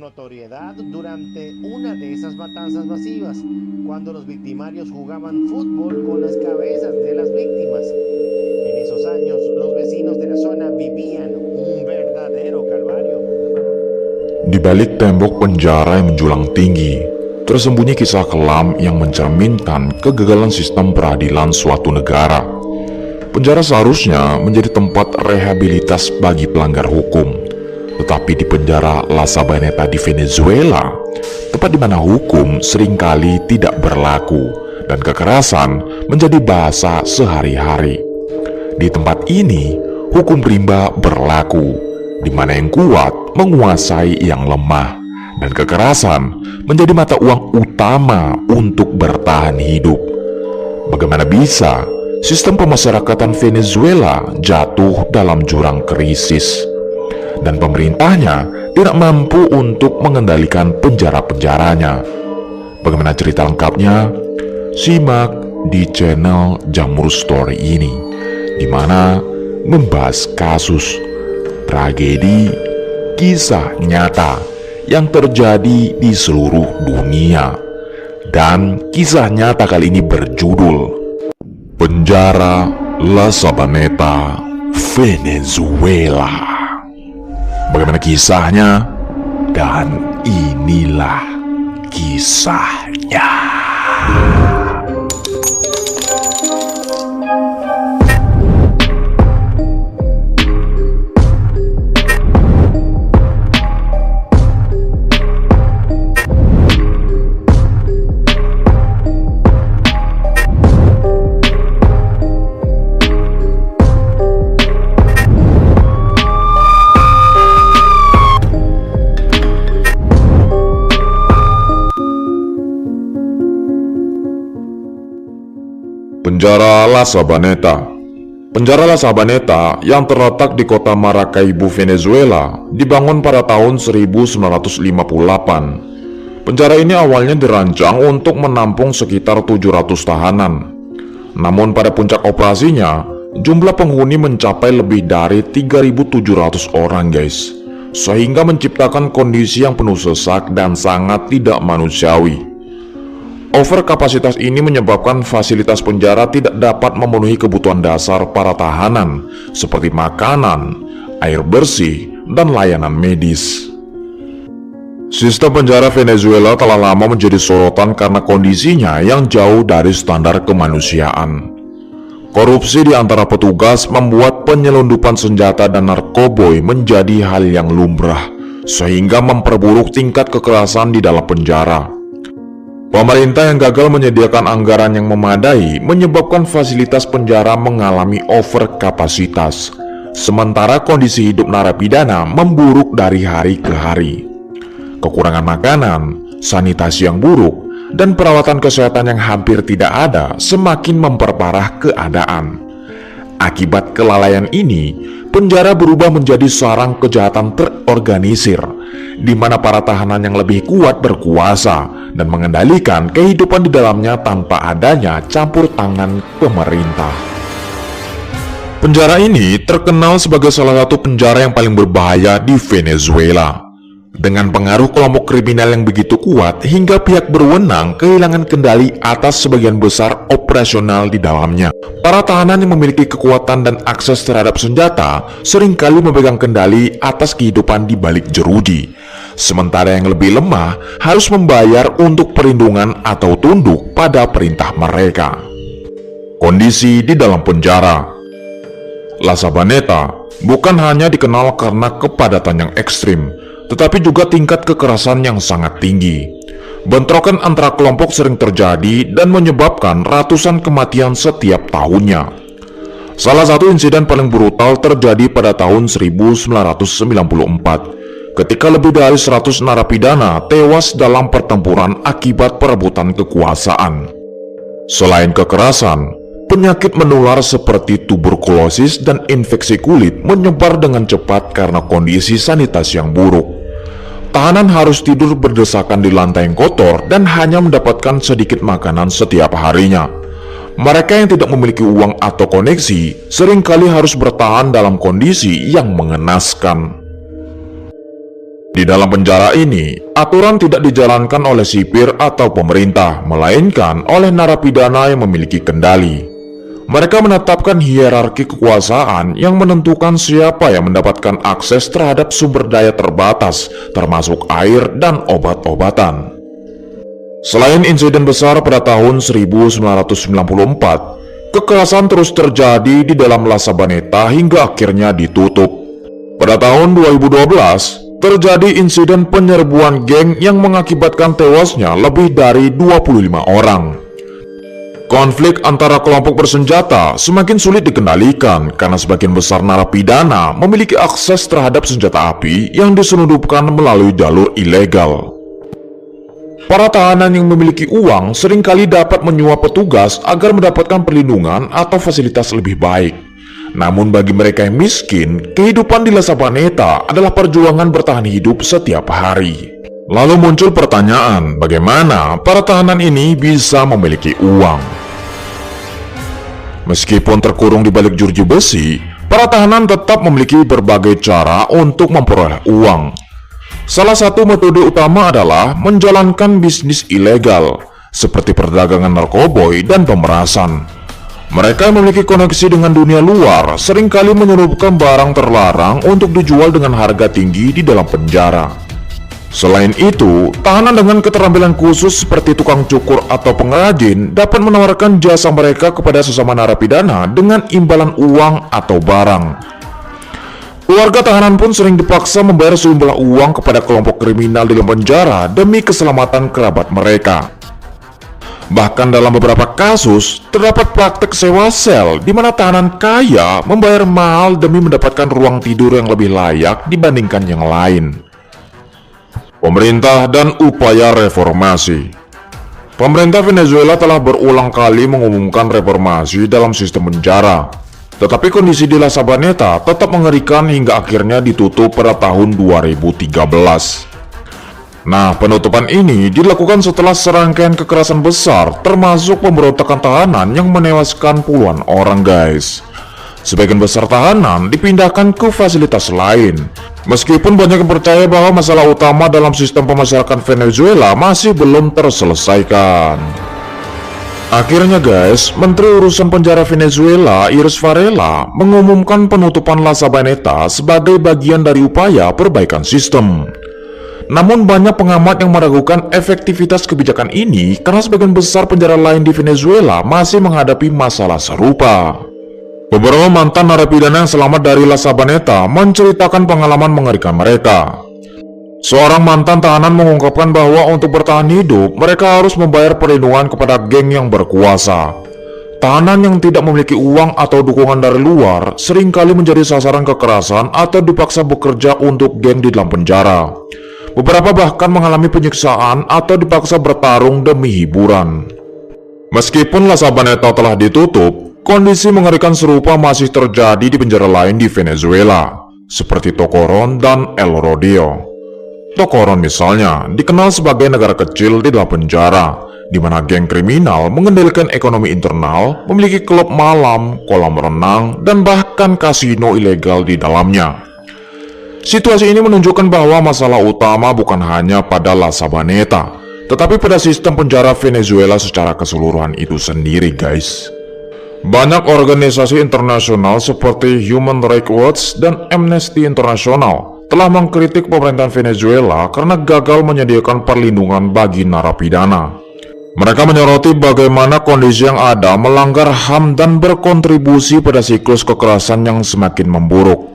con notoriedad durante una de esas matanzas masivas, cuando los victimarios jugaban fútbol con las cabezas de las víctimas. En esos años, los vecinos de la zona vivían un verdadero calvario. Di balik tembok penjara yang menjulang tinggi, tersembunyi kisah kelam yang mencerminkan kegagalan sistem peradilan suatu negara. Penjara seharusnya menjadi tempat rehabilitas bagi pelanggar hukum. Tetapi di penjara La Sabaneta di Venezuela, tempat di mana hukum seringkali tidak berlaku dan kekerasan menjadi bahasa sehari-hari. Di tempat ini, hukum rimba berlaku, di mana yang kuat menguasai yang lemah, dan kekerasan menjadi mata uang utama untuk bertahan hidup. Bagaimana bisa sistem pemasyarakatan Venezuela jatuh dalam jurang krisis, dan pemerintahnya tidak mampu untuk mengendalikan penjara-penjaranya? Bagaimana cerita lengkapnya? Simak di channel Jamur Story ini, di mana membahas kasus, tragedi, kisah nyata yang terjadi di seluruh dunia. Dan kisah nyata kali ini berjudul Penjara La Sabaneta, Venezuela. Bagaimana kisahnya? Dan inilah kisahnya. Penjara La Sabaneta. Penjara La Sabaneta yang terletak di kota Maracaibo, Venezuela, dibangun pada tahun 1958. Penjara ini awalnya dirancang untuk menampung sekitar 700 tahanan. Namun pada puncak operasinya, jumlah penghuni mencapai lebih dari 3.700 orang, guys. Sehingga menciptakan kondisi yang penuh sesak dan sangat tidak manusiawi. Overkapasitas ini menyebabkan fasilitas penjara tidak dapat memenuhi kebutuhan dasar para tahanan seperti makanan, air bersih, dan layanan medis. Sistem penjara Venezuela telah lama menjadi sorotan karena kondisinya yang jauh dari standar kemanusiaan. Korupsi di antara petugas membuat penyelundupan senjata dan narkoboy menjadi hal yang lumrah, sehingga memperburuk tingkat kekerasan di dalam penjara. Pemerintah yang gagal menyediakan anggaran yang memadai menyebabkan fasilitas penjara mengalami overkapasitas, sementara kondisi hidup narapidana memburuk dari hari ke hari. Kekurangan makanan, sanitasi yang buruk, dan perawatan kesehatan yang hampir tidak ada semakin memperparah keadaan. Akibat kelalaian ini, penjara berubah menjadi sarang kejahatan terorganisir, di mana para tahanan yang lebih kuat berkuasa dan mengendalikan kehidupan di dalamnya tanpa adanya campur tangan pemerintah. Penjara ini terkenal sebagai salah satu penjara yang paling berbahaya di Venezuela, dengan pengaruh kelompok kriminal yang begitu kuat hingga pihak berwenang kehilangan kendali atas sebagian besar operasional di dalamnya. Para tahanan yang memiliki kekuatan dan akses terhadap senjata seringkali memegang kendali atas kehidupan di balik jeruji, sementara yang lebih lemah harus membayar untuk perlindungan atau tunduk pada perintah mereka. Kondisi di dalam penjara. La Sabaneta bukan hanya dikenal karena kepadatan yang ekstrim, tetapi juga tingkat kekerasan yang sangat tinggi. Bentrokan antara kelompok sering terjadi dan menyebabkan ratusan kematian setiap tahunnya. Salah satu insiden paling brutal terjadi pada tahun 1994, ketika lebih dari 100 narapidana tewas dalam pertempuran akibat perebutan kekuasaan. Selain kekerasan, penyakit menular seperti tuberkulosis dan infeksi kulit menyebar dengan cepat karena kondisi sanitasi yang buruk. Tahanan harus tidur berdesakan di lantai yang kotor dan hanya mendapatkan sedikit makanan setiap harinya. Mereka yang tidak memiliki uang atau koneksi seringkali harus bertahan dalam kondisi yang mengenaskan. Di dalam penjara ini, aturan tidak dijalankan oleh sipir atau pemerintah, melainkan oleh narapidana yang memiliki kendali. Mereka menetapkan hierarki kekuasaan yang menentukan siapa yang mendapatkan akses terhadap sumber daya terbatas, termasuk air dan obat-obatan. Selain insiden besar pada tahun 1994, kekerasan terus terjadi di dalam La Sabaneta hingga akhirnya ditutup. Pada tahun 2012, terjadi insiden penyerbuan geng yang mengakibatkan tewasnya lebih dari 25 orang. Konflik antara kelompok bersenjata semakin sulit dikendalikan karena sebagian besar narapidana memiliki akses terhadap senjata api yang diselundupkan melalui jalur ilegal. Para tahanan yang memiliki uang seringkali dapat menyuap petugas agar mendapatkan perlindungan atau fasilitas lebih baik. Namun bagi mereka yang miskin, kehidupan di La Sabaneta adalah perjuangan bertahan hidup setiap hari. Lalu muncul pertanyaan, bagaimana para tahanan ini bisa memiliki uang? Meskipun terkurung di balik jeruji besi, para tahanan tetap memiliki berbagai cara untuk memperoleh uang. Salah satu metode utama adalah menjalankan bisnis ilegal, seperti perdagangan narkoboy dan pemerasan. Mereka yang memiliki koneksi dengan dunia luar seringkali menyelundupkan barang terlarang untuk dijual dengan harga tinggi di dalam penjara. Selain itu, tahanan dengan keterampilan khusus seperti tukang cukur atau pengrajin dapat menawarkan jasa mereka kepada sesama narapidana dengan imbalan uang atau barang. Keluarga tahanan pun sering dipaksa membayar sejumlah uang kepada kelompok kriminal di dalam penjara demi keselamatan kerabat mereka. Bahkan dalam beberapa kasus, terdapat praktek sewa sel di mana tahanan kaya membayar mahal demi mendapatkan ruang tidur yang lebih layak dibandingkan yang lain. Pemerintah dan upaya reformasi. Pemerintah Venezuela telah berulang kali mengumumkan reformasi dalam sistem penjara. Tetapi kondisi di La Sabaneta tetap mengerikan hingga akhirnya ditutup pada tahun 2013. Nah, penutupan ini dilakukan setelah serangkaian kekerasan besar, termasuk pemberontakan tahanan yang menewaskan puluhan orang, guys. Sebagian besar tahanan dipindahkan ke fasilitas lain. Meskipun banyak yang percaya bahwa masalah utama dalam sistem pemasyarakatan Venezuela masih belum terselesaikan. Akhirnya guys, Menteri Urusan Penjara Venezuela, Iris Varela, mengumumkan penutupan La Sabaneta sebagai bagian dari upaya perbaikan sistem. Namun banyak pengamat yang meragukan efektivitas kebijakan ini karena sebagian besar penjara lain di Venezuela masih menghadapi masalah serupa. Beberapa mantan narapidana yang selamat dari La Sabaneta menceritakan pengalaman mengerikan mereka. Seorang mantan tahanan mengungkapkan bahwa untuk bertahan hidup, mereka harus membayar perlindungan kepada geng yang berkuasa. Tahanan yang tidak memiliki uang atau dukungan dari luar seringkali menjadi sasaran kekerasan atau dipaksa bekerja untuk geng di dalam penjara. Beberapa bahkan mengalami penyiksaan atau dipaksa bertarung demi hiburan. Meskipun La Sabaneta telah ditutup, kondisi mengerikan serupa masih terjadi di penjara lain di Venezuela, seperti Tocoron dan El Rodeo. Tocoron misalnya dikenal sebagai negara kecil di dalam penjara, di mana geng kriminal mengendalikan ekonomi internal, memiliki klub malam, kolam renang, dan bahkan kasino ilegal di dalamnya. Situasi ini menunjukkan bahwa masalah utama bukan hanya pada La Sabaneta, tetapi pada sistem penjara Venezuela secara keseluruhan itu sendiri, guys. Banyak organisasi internasional seperti Human Rights Watch dan Amnesty International telah mengkritik pemerintahan Venezuela karena gagal menyediakan perlindungan bagi narapidana. Mereka menyoroti bagaimana kondisi yang ada melanggar HAM dan berkontribusi pada siklus kekerasan yang semakin memburuk.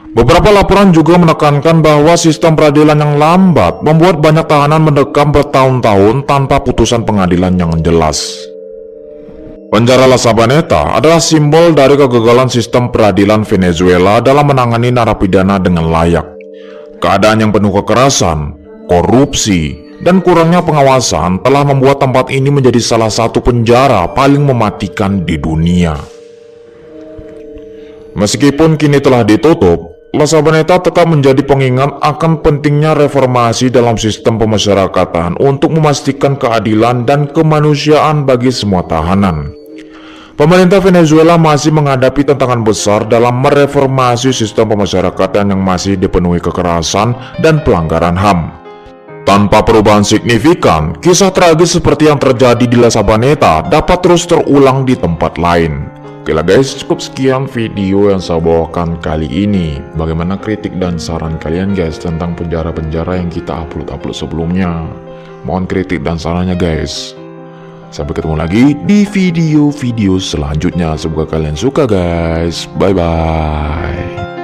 Beberapa laporan juga menekankan bahwa sistem peradilan yang lambat membuat banyak tahanan mendekam bertahun-tahun tanpa putusan pengadilan yang jelas. Penjara La Sabaneta adalah simbol dari kegagalan sistem peradilan Venezuela dalam menangani narapidana dengan layak. Keadaan yang penuh kekerasan, korupsi, dan kurangnya pengawasan telah membuat tempat ini menjadi salah satu penjara paling mematikan di dunia. Meskipun kini telah ditutup, La Sabaneta tetap menjadi pengingat akan pentingnya reformasi dalam sistem pemasyarakatan untuk memastikan keadilan dan kemanusiaan bagi semua tahanan. Pemerintah Venezuela masih menghadapi tantangan besar dalam mereformasi sistem pemasyarakatan yang masih dipenuhi kekerasan dan pelanggaran HAM. Tanpa perubahan signifikan, kisah tragis seperti yang terjadi di La Sabaneta dapat terus terulang di tempat lain. Oke lah guys, cukup sekian video yang saya bawakan kali ini. Bagaimana kritik dan saran kalian guys tentang penjara-penjara yang kita upload sebelumnya? Mohon kritik dan sarannya guys. Sampai ketemu lagi di video-video selanjutnya. Semoga kalian suka guys. Bye-bye.